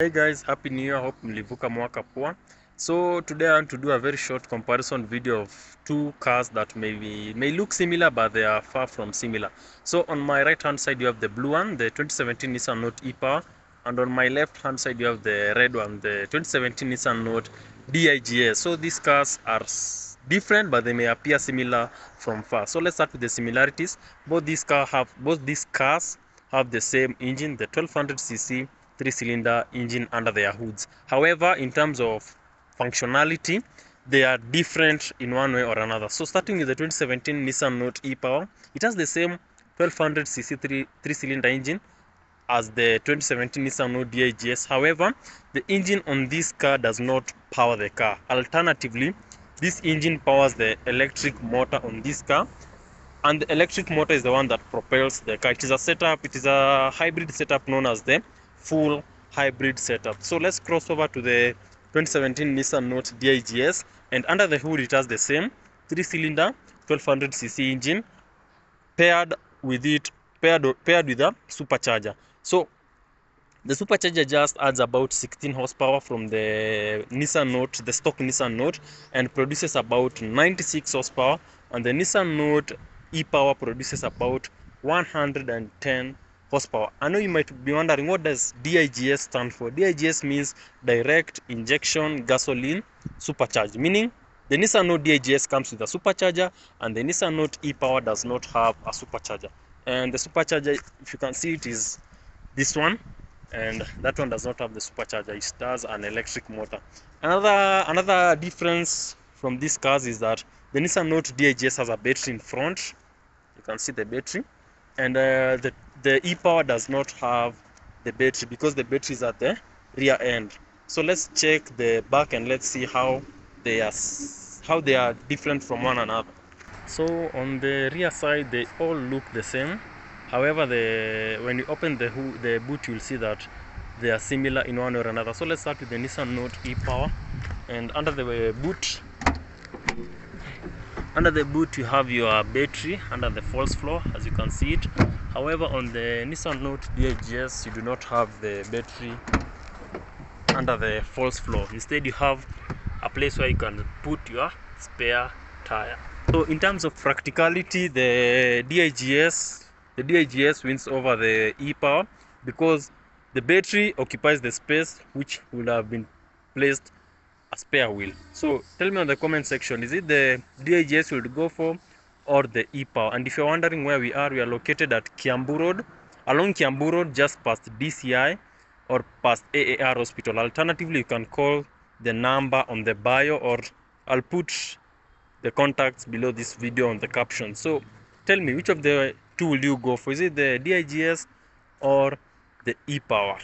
Hey guys, happy new year. Hope mlivuka mwaka poa. So today I want to do a very short comparison video of two cars that may look similar, but they are far from similar. So on my right hand side you have the blue one, the 2017 Nissan Note e-Power, and on my left hand side you have the red one, the 2017 Nissan Note DIGS. So these cars are different, but they may appear similar from far. So let's start with the similarities. Both these cars have the same engine, the 1200cc 3-cylinder engine under their hoods. However, in terms of functionality, they are different in one way or another. So starting with the 2017 Nissan Note e-Power, it has the same 1200cc 3-cylinder engine as the 2017 Nissan Note DIGS. However, the engine on this car does not power the car. Alternatively, this engine powers the electric motor on this car, and the electric motor is the one that propels the car. It is a hybrid setup known as the full hybrid setup. So let's cross over to the 2017 Nissan Note DIGS, and under the hood it has the same 3-cylinder 1200cc engine paired with a supercharger. So the supercharger just adds about 16 horsepower from the Nissan Note, the stock Nissan Note, and produces about 96 horsepower. And the Nissan Note e-Power produces about 110 horsepower. I know you might be wondering, what does DIGS stand for? DIGS means direct injection gasoline supercharged, meaning the Nissan Note DIGS comes with a supercharger, and the Nissan Note e-Power does not have a supercharger. And the supercharger, if you can see it, is this one, and that one does not have the supercharger. It has an electric motor. Another difference from these cars is that the Nissan Note DIGS has a battery in front. You can see the battery, and the e-Power does not have the battery because the battery is at the rear end. So let's check the back and let's see how they are different from one another. So on the rear side they all look the same. However, when you open the boot, you'll see that they are similar in one or another. So let's start with the Nissan Note e-Power, and under the boot you have your battery under the false floor, as you can see it. However, on the Nissan Note DIGS you do not have the battery under the false floor. Instead, you have a place where you can put your spare tire. So in terms of practicality, the DIGS wins over the e-Power because the battery occupies the space which would have been placed a spare wheel. So tell me on the comment section, is it the DIGS you would go for or the e-Power? And if you're wondering where we are located at Kiambu Road, along Kiambu Road, just past DCI or past AAR Hospital. Alternatively, you can call the number on the bio, or I'll put the contacts below this video on the caption. So tell me, which of the two will you go for? Is it the DIGS or the e-Power?